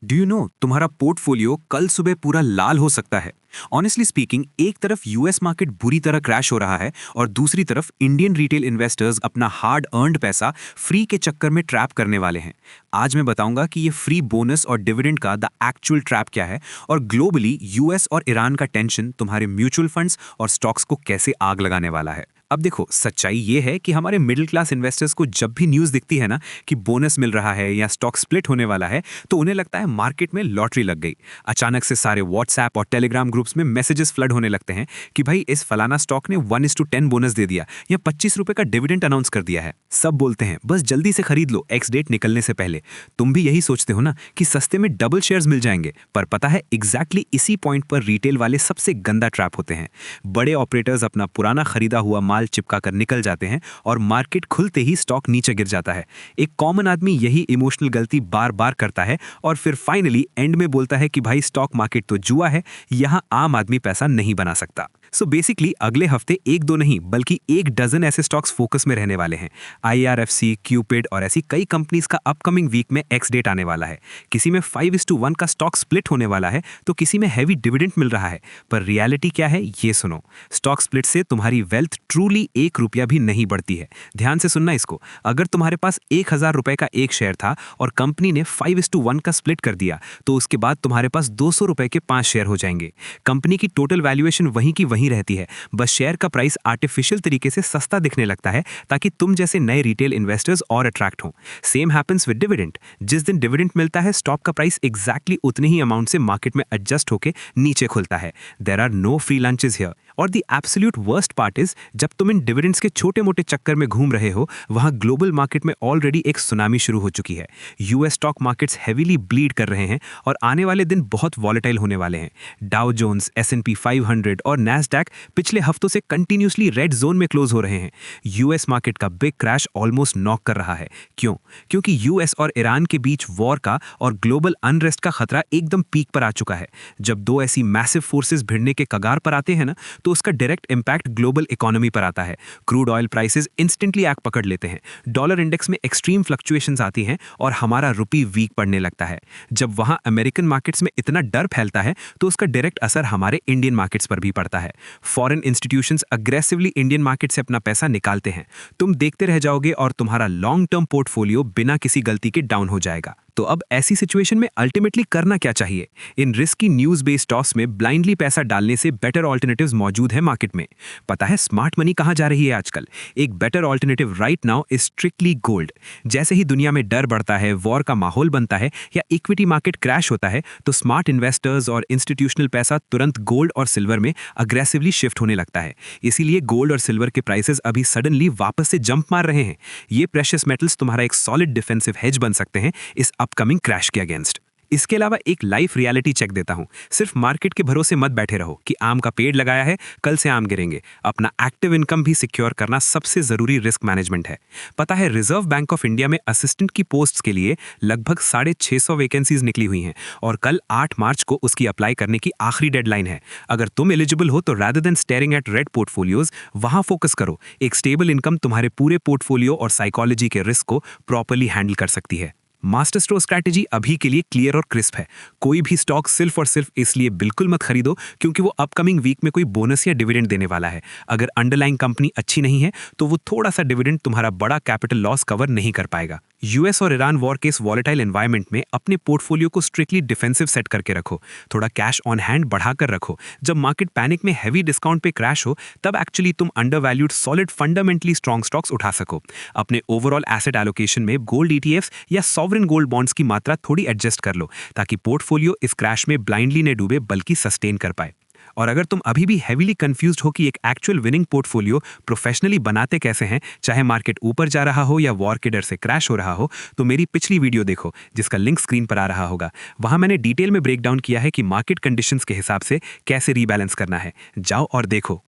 Do you know तुम्हारा portfolio कल सुबह पूरा लाल हो सकता है। ऑनेस्टली स्पीकिंग, एक तरफ यूएस मार्केट बुरी तरह क्रैश हो रहा है और दूसरी तरफ इंडियन रिटेल इन्वेस्टर्स अपना हार्ड अर्न्ड पैसा फ्री के चक्कर में ट्रैप करने वाले हैं। आज मैं बताऊंगा कि ये फ्री बोनस और डिविडेंड का द एक्चुअल ट्रैप क्या है और ग्लोबली यूएस और ईरान का टेंशन तुम्हारे म्यूचुअल फंड्स और स्टॉक्स को कैसे आग लगाने वाला है। अब देखो, सच्चाई ये है कि हमारे मिडिल क्लास इन्वेस्टर्स को जब भी न्यूज़ दिखती है ना कि बोनस मिल रहा है या स्टॉक स्प्लिट होने वाला है, तो उन्हें लगता है मार्केट में लॉटरी लग गई। अचानक से सारे व्हाट्सएप और टेलीग्राम ग्रुप्स में मैसेजेस फ्लड होने लगते हैं कि भाई इस फलाना स्टॉक ने 1:10 बोनस दे दिया या 25 रुपए का डिविडेंड अनाउंस कर दिया है। सब बोलते हैं बस जल्दी से खरीद लो एक्स डेट निकलने से पहले। तुम भी यही सोचते हो ना कि सस्ते में डबल शेयर्स मिल जाएंगे, पर पता है एग्जैक्टली इसी पॉइंट पर रिटेल वाले सबसे गंदा ट्रैप होते हैं। बड़े ऑपरेटर्स अपना पुराना खरीदा हुआ माल चिपका कर निकल जाते हैं और मार्केट खुलते ही स्टॉक नीचे गिर जाता है। एक कॉमन आदमी यही इमोशनल गलती बार बार करता है और फिर फाइनली एंड में बोलता है कि भाई स्टॉक मार्केट तो जुआ है, यहां आम आदमी पैसा नहीं बना सकता। सो बेसिकली अगले हफ्ते एक दो नहीं बल्कि एक डजन ऐसे स्टॉक्स फोकस में रहने वाले हैं। IRFC, क्यूपिड और ऐसी कई कंपनीज का अपकमिंग वीक में एक्स डेट आने वाला है। किसी में 5:1 का स्टॉक स्प्लिट होने वाला है तो किसी में हैवी डिविडेंड मिल रहा है। पर रियलिटी क्या है ये सुनो। स्टॉक स्प्लिट से तुम्हारी वेल्थ ट्रूली ₹1 भी नहीं बढ़ती है। ध्यान से सुनना इसको। अगर तुम्हारे पास 1000 रुपए का एक शेयर था और कंपनी ने 5:1 का स्प्लिट कर दिया तो उसके बाद तुम्हारे पास 200 रुपए के 5 शेयर हो जाएंगे। कंपनी की टोटल वैल्यूएशन वहीं की वहीं रहती है, बस शेयर का प्राइस आर्टिफिशियल तरीके से सस्ता दिखने लगता है ताकि तुम जैसे नए रिटेल इन्वेस्टर्स और अट्रैक्ट हों। Same happens with dividend. जिस दिन डिविडेंड मिलता है स्टॉक का प्राइस एग्जैक्टली उतने ही अमाउंट से मार्केट में एडजस्ट होकर नीचे खुलता है। There are no free lunches here. और the absolute worst part is, जब तुम इन डिविडेंड्स के छोटे मोटे चक्कर में घूम रहे हो, वहां ग्लोबल मार्केट में ऑलरेडी एक सुनामी शुरू हो चुकी है। US stock markets heavily bleed कर रहे हैं और आने वाले दिन बहुत वॉलेटाइल होने वाले हैं। डाउ जोन्स, S&P 500 और नैस्डैक पिछले हफ्तों से कंटिन्यूसली रेड जोन में क्लोज हो रहे हैं। यूएस मार्केट का बिग क्रैश ऑलमोस्ट नॉक कर रहा है। क्यों? क्योंकि यूएस और ईरान के बीच वॉर का और ग्लोबल अनरेस्ट का खतरा एकदम पीक पर आ चुका है। जब दो ऐसी मैसिव फोर्सेस भिड़ने के कगार पर आते हैं ना, तो उसका डायरेक्ट इंपैक्ट ग्लोबल इकोनॉमी पर आता है। क्रूड ऑयल प्राइसेस इंस्टेंटली आग पकड़ लेते हैं, डॉलर इंडेक्स में एक्सट्रीम फ्लक्चुएशंस आती हैं और हमारा रुपी वीक पड़ने लगता है। जब वहां अमेरिकन मार्केट्स में इतना डर फैलता है तो उसका डायरेक्ट असर हमारे इंडियन मार्केट्स पर भी पड़ता है। Foreign institutions aggressively Indian market से अपना पैसा निकालते हैं। तुम देखते रह जाओगे और तुम्हारा लॉन्ग टर्म पोर्टफोलियो बिना किसी गलती के डाउन हो जाएगा। तो अब ऐसी सिचुएशन में अल्टीमेटली करना क्या चाहिए? इन रिस्की न्यूज बेस्ड स्टॉक्स में ब्लाइंडली पैसा डालने से बेटर ऑल्टरनेटिव्स मौजूद है मार्केट में। पता है स्मार्ट मनी कहां जा रही है आजकल? एक better alternative right now is strictly gold. जैसे ही दुनिया में डर बढ़ता है, वॉर का माहौल बनता है या इक्विटी मार्केट क्रैश होता है, तो स्मार्ट इन्वेस्टर्स और इंस्टीट्यूशनल पैसा तुरंत गोल्ड और सिल्वर में अग्रेसिवली शिफ्ट होने लगता है। इसीलिए गोल्ड और सिल्वर के प्राइसेस अभी सडनली वापस से जंप मार रहे हैं। ये प्रेशियस मेटल्स तुम्हारा एक सॉलिड डिफेंसिव हेज बन सकते हैं इस अपकमिंग क्रैश के अगेंस्ट। इसके अलावा एक लाइफ रियलिटी चेक देता हूं। सिर्फ मार्केट के भरोसे मत बैठे रहो कि आम का पेड़ लगाया है कल से आम गिरेंगे। अपना एक्टिव इनकम भी सिक्योर करना सबसे जरूरी रिस्क मैनेजमेंट है। पता है रिजर्व बैंक ऑफ इंडिया में असिस्टेंट की पोस्ट्स के लिए लगभग 650 वैकेंसीज निकली हुई हैं और कल 8 मार्च को उसकी अप्लाई करने की आखिरी डेडलाइन है। अगर तुम एलिजिबल हो तो rather than staring at red portfolios, वहां फोकस करो। एक स्टेबल इनकम तुम्हारे पूरे पोर्टफोलियो और साइकोलॉजी के रिस्क को प्रॉपर्ली हैंडल कर सकती है। मास्टर स्ट्रोक स्ट्रैटेजी अभी के लिए क्लियर और क्रिस्प है। कोई भी स्टॉक सिर्फ और सिर्फ इसलिए बिल्कुल मत खरीदो क्योंकि वो अपकमिंग वीक में कोई बोनस या डिविडेंड देने वाला है। अगर अंडरलाइंग कंपनी अच्छी नहीं है तो वो थोड़ा सा डिविडेंड तुम्हारा बड़ा कैपिटल लॉस कवर नहीं कर पाएगा। यूएस और ईरान वॉर के इस वॉलेटाइल एनवायरनमेंट में अपने पोर्टफोलियो को स्ट्रिक्टली डिफेंसिव सेट करके रखो। थोड़ा कैश ऑन हैंड बढ़ाकर रखो। जब मार्केट पैनिक में हैवी डिस्काउंट पे क्रैश हो, तब एक्चुअली तुम undervalued solid fundamentally strong stocks उठा सको। अपने ओवरऑल एसेट एलोकेशन में गोल्ड ETFs या सॉवरेन गोल्ड बॉन्ड्स की मात्रा थोड़ी एडजस्ट कर लो ताकि पोर्टफोलियो इस क्रैश में ब्लाइंडली न डूबे बल्कि सस्टेन कर पाए। और अगर तुम अभी भी हेवीली कंफ्यूज्ड हो कि एक एक्चुअल विनिंग पोर्टफोलियो प्रोफेशनली बनाते कैसे हैं, चाहे मार्केट ऊपर जा रहा हो या वॉर के डर से क्रैश हो रहा हो, तो मेरी पिछली वीडियो देखो जिसका लिंक स्क्रीन पर आ रहा होगा। वहां मैंने डिटेल में ब्रेक डाउन किया है कि मार्केट कंडीशंस के हिसाब से कैसे रीबैलेंस करना है। जाओ और देखो।